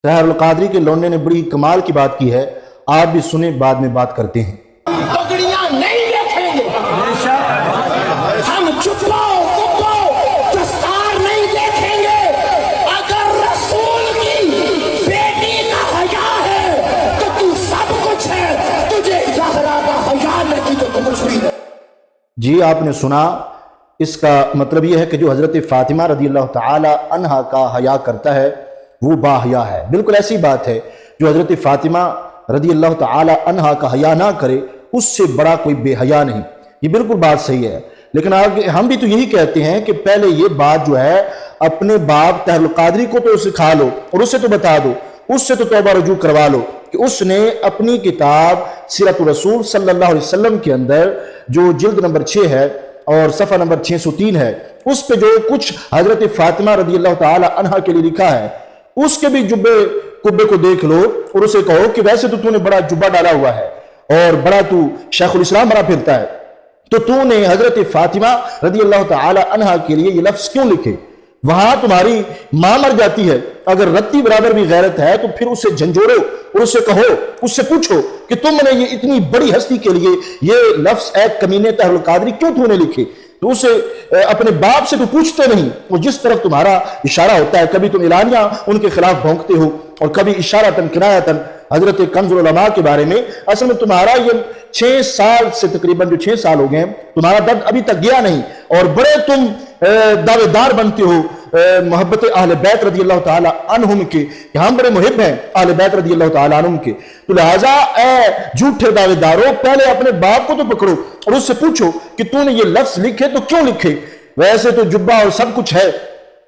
طاہر القادری کے لونڈے نے بڑی کمال کی بات کی ہے، آپ بھی سنیں بعد میں بات کرتے ہیں۔ پگڑیاں نہیں دیکھیں گے، ہم چپلاؤ دستار نہیں دیکھیں گے۔ اگر رسول کی بیٹی کا حیا ہے تو تو سب کچھ ہے، تجھے زہرا کا حیا نہیں تو تو کچھ بھی نہیں۔ جی آپ نے سنا، اس کا مطلب یہ ہے کہ جو حضرت فاطمہ رضی اللہ تعالی عنہا کا حیا کرتا ہے وہ با حیا ہے۔ بالکل ایسی بات ہے، جو حضرت فاطمہ رضی اللہ تعالی عنہا کا حیا نہ کرے اس سے بڑا کوئی بے حیا نہیں۔ یہ بالکل بات صحیح ہے، لیکن آگے ہم بھی تو یہی کہتے ہیں کہ پہلے یہ بات جو ہے اپنے باپ طاہر القادری کو تو سکھا لو اور اسے تو بتا دو، اس سے تو توبہ رجوع کروا لو کہ اس نے اپنی کتاب سیرت الرسول صلی اللہ علیہ وسلم کے اندر جو جلد نمبر 6 ہے اور صفحہ نمبر 603 ہے، اس پہ جو کچھ حضرت فاطمہ رضی اللہ تعالی عنہا کے لیے لکھا ہے اس کے بھی جبے کبے کو دیکھ لو اور اسے کہو کہ ویسے تو نے بڑا جبہ ڈالا ہوا ہے اور بڑا تو شیخ الاسلام بنا پھرتا ہے، تو نے حضرت فاطمہ رضی اللہ تعالی عنہا کے لیے یہ لفظ کیوں لکھے؟ وہاں تمہاری ماں مر جاتی ہے، اگر رتی برابر بھی غیرت ہے تو پھر اسے جھنجھوڑو اور اسے کہو، اس سے پوچھو کہ تم نے یہ اتنی بڑی ہستی کے لیے یہ لفظ اے کمینے طاہر القادری کیوں تو نے لکھے؟ تو اسے اپنے باپ سے تو پوچھتے نہیں، اور جس طرف تمہارا اشارہ ہوتا ہے کبھی تم اعلانیہ ان کے خلاف بھونکتے ہو اور کبھی اشارتاً کنایتاً حضرت کنز العلماء کے بارے میں۔ اصل میں تمہارا یہ 6 سال سے تقریباً جو 6 سال ہو گئے ہیں تمہارا درد ابھی تک گیا نہیں، اور بڑے تم دعوے دار بنتے ہو محبت اہل بیت رضی اللہ تعالی عنہم کے کہ ہم بڑے محب ہیں اہل بیت رضی اللہ تعالی عنہم کے۔ تو لہٰذا اے جھوٹے دعوے داروں، پہلے اپنے باپ کو تو پکڑو اور اس سے پوچھو کہ تو نے یہ لفظ لکھے تو کیوں لکھے؟ ویسے تو جبہ اور سب کچھ ہے،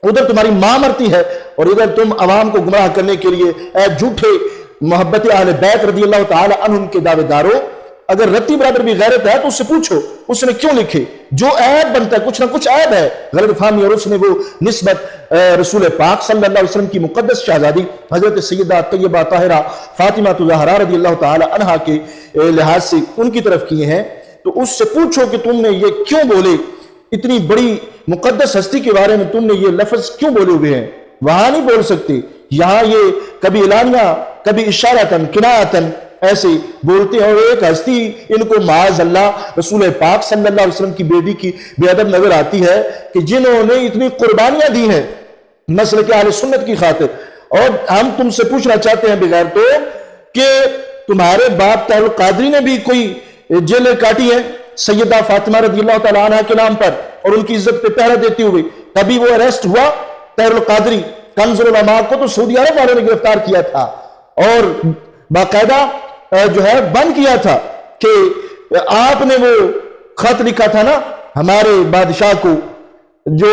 ادھر تمہاری ماں مرتی ہے اور ادھر تم عوام کو گمراہ کرنے کے لیے اے جھوٹے محبت اہل بیت رضی اللہ تعالی عنہم کے دعوے داروں، اگر رتی برابر بھی غیرت ہے تو اس سے پوچھو اس نے کیوں لکھے؟ جو عیب بنتا ہے کچھ نہ کچھ عیب ہے، غلط فہمی، اور اس نے وہ نسبت رسول پاک صلی اللہ علیہ وسلم کی مقدس شہزادی حضرت سیدہ طیبہ طاہرہ فاطمہ زہرا رضی اللہ تعالی عنہا کے لحاظ سے ان کی طرف کیے ہیں، تو اس سے پوچھو کہ تم نے یہ کیوں بولے، اتنی بڑی مقدس ہستی کے بارے میں تم نے یہ لفظ کیوں بولے ہوئے ہیں؟ وہاں نہیں بول سکتے، یہاں یہ کبھی اعلانیہ کبھی اشارتاً کنایتاً ایسے بولتے ہیں، اور ایک ہستی ان کو معاذ اللہ رسول پاک صلی اللہ علیہ وسلم کی بیٹی کی بے ادب نظر آتی ہے کہ جنہوں نے اتنی قربانیاں دی ہیں مسلک اہل سنت کی خاطر، اور ہم تم سے پوچھنا چاہتے ہیں بغیر تو کہ تمہارے باپ طاہر القادری نے بھی کوئی جیلیں کاٹی ہیں سیدہ فاطمہ رضی اللہ تعالیٰ عنہ کے نام پر اور ان کی عزت پہ پہرا دیتے ہوئے؟ کبھی وہ اریسٹ ہوا طاہر القادری؟ کنز العلماء کو تو سعودی عرب والوں نے گرفتار کیا تھا اور باقاعدہ جو ہے بند کیا تھا کہ آپ نے وہ خط لکھا تھا نا ہمارے بادشاہ کو، جو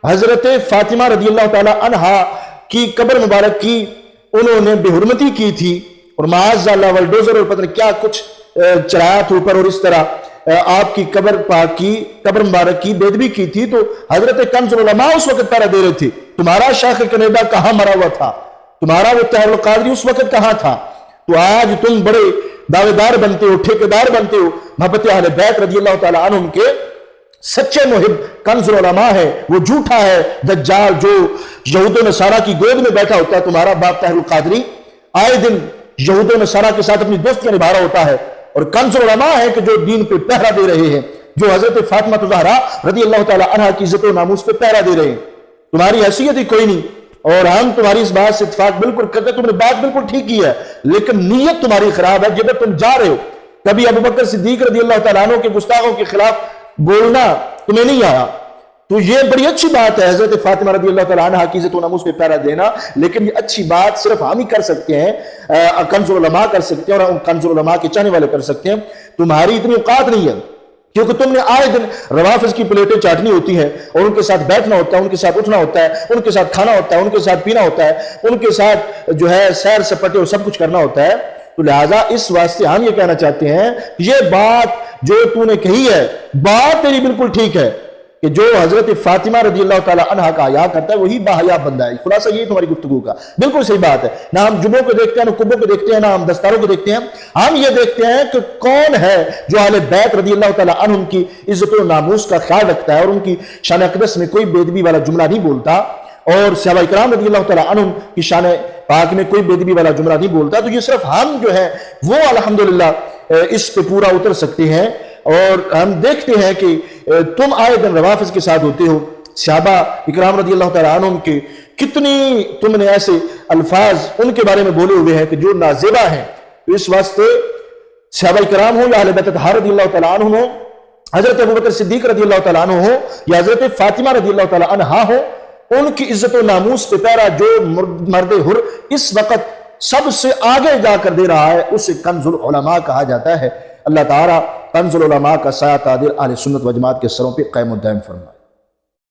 حضرت فاطمہ رضی اللہ تعالی عنہا کی قبر مبارک کی انہوں نے بے حرمتی کی تھی اور معاذ اللہ ولڈوزر اور پتہ نہیں کیا کچھ چڑھایا تھا اوپر، اور اس طرح آپ کی قبر پاک کی قبر مبارک کی بے ادبی کی تھی، تو حضرت کنز العلماء اس وقت پہرا دے رہے تھے۔ تمہارا شیخ کینیڈا کہاں مرا ہوا تھا؟ تمہارا وہ طاہر القادری اس وقت کہاں تھا؟ تو آج تم بڑے دعوے دار بنتے ہو، ٹھیکیدار بنتے ہو محبت اہل بیت رضی اللہ تعالی عنہم کے۔ سچے محب کنز العلماء ہے، وہ جھوٹا ہے دجال جو یہود و نصارہ کی گود میں بیٹھا ہوتا ہے۔ تمہارا باپ طاہر القادری آئے دن یہود و نصارہ کے ساتھ اپنی دوستیاں نبھا رہا ہوتا ہے، اور کنز العلماء ہے کہ جو دین پہ پہرا دے رہے ہیں، جو حضرت فاطمہ زہرا رضی اللہ تعالی عنہا کی عزت و ناموس پہ پہرا دے رہے ہیں۔ تمہاری حیثیت ہی کوئی نہیں، اور ہم تمہاری اس بات سے اتفاق بالکل کرتے ہیں، تم نے بات بالکل ٹھیک کی ہے، لیکن نیت تمہاری خراب ہے۔ جب تم جا رہے ہو کبھی ابوبکر صدیق رضی اللہ تعالیٰ عنہ کے گستاخوں کے خلاف بولنا تمہیں نہیں آیا، تو یہ بڑی اچھی بات ہے حضرت فاطمہ رضی اللہ تعالیٰ عنہ کی عزت و ناموس پہ پہرا دینا، لیکن یہ اچھی بات صرف ہم ہی کر سکتے ہیں، کنز العلماء کر سکتے ہیں اور کنز العلماء کے چاہنے والے کر سکتے ہیں۔ تمہاری اتنی اوقات نہیں ہے، کیونکہ تم نے آئے دن روافظ کی پلیٹیں چاٹنی ہوتی ہیں اور ان کے ساتھ بیٹھنا ہوتا ہے، ان کے ساتھ اٹھنا ہوتا ہے، ان کے ساتھ کھانا ہوتا ہے، ان کے ساتھ پینا ہوتا ہے، ان کے ساتھ جو ہے سیر سپاٹے اور سب کچھ کرنا ہوتا ہے۔ تو لہٰذا اس واسطے ہم یہ کہنا چاہتے ہیں یہ بات جو تو نے کہی ہے بات تیری بالکل ٹھیک ہے کہ جو حضرت فاطمہ رضی اللہ تعالیٰ عنہا کا حیا کرتا ہے وہی باحیا بندہ ہے۔ خلاصہ یہ تمہاری گفتگو کا بالکل صحیح بات ہے۔ نہ ہم جبوں کو دیکھتے ہیں، نہ کبوں کو دیکھتے ہیں، نہ ہم دستاروں کو دیکھتے ہیں، ہم یہ دیکھتے ہیں کہ کون ہے جو اہل بیت رضی اللہ تعالیٰ عنہم کی عزت و ناموس کا خیال رکھتا ہے اور ان کی شان اقدس میں کوئی بے ادبی والا جملہ نہیں بولتا، اور صحابہ کرام رضی اللہ تعالیٰ عنہم کی شان پاک میں کوئی بے ادبی والا جملہ نہیں بولتا، تو یہ صرف ہم جو ہے وہ الحمدللہ اس پہ پورا اتر سکتے ہیں۔ اور ہم دیکھتے ہیں کہ تم آئے دن روافظ کے ساتھ ہوتے ہو، صحابہ اکرام رضی اللہ تعالیٰ عنہم کے کتنی تم نے ایسے الفاظ ان کے بارے میں بولے ہوئے ہیں کہ جو نازیبہ ہیں۔ تو اس واسطے صحابہ کرام ہو یا اہل بیت اطہار رضی اللہ تعالیٰ عنہ ہو، حضرت ابوبکر صدیق رضی اللہ تعالیٰ عنہ ہو یا حضرت فاطمہ رضی اللہ تعالیٰ عنہا ہو، ان کی عزت و ناموس پہ پیرا جو مرد حر اس وقت سب سے آگے جا کر دے رہا ہے، اسے کنز العلماء کہا جاتا ہے۔ اللہ تعالیٰ کنز العلماء کا سایہ تادر اہل سنت و جماعت کے سروں پہ قائم و دائم فرمائے۔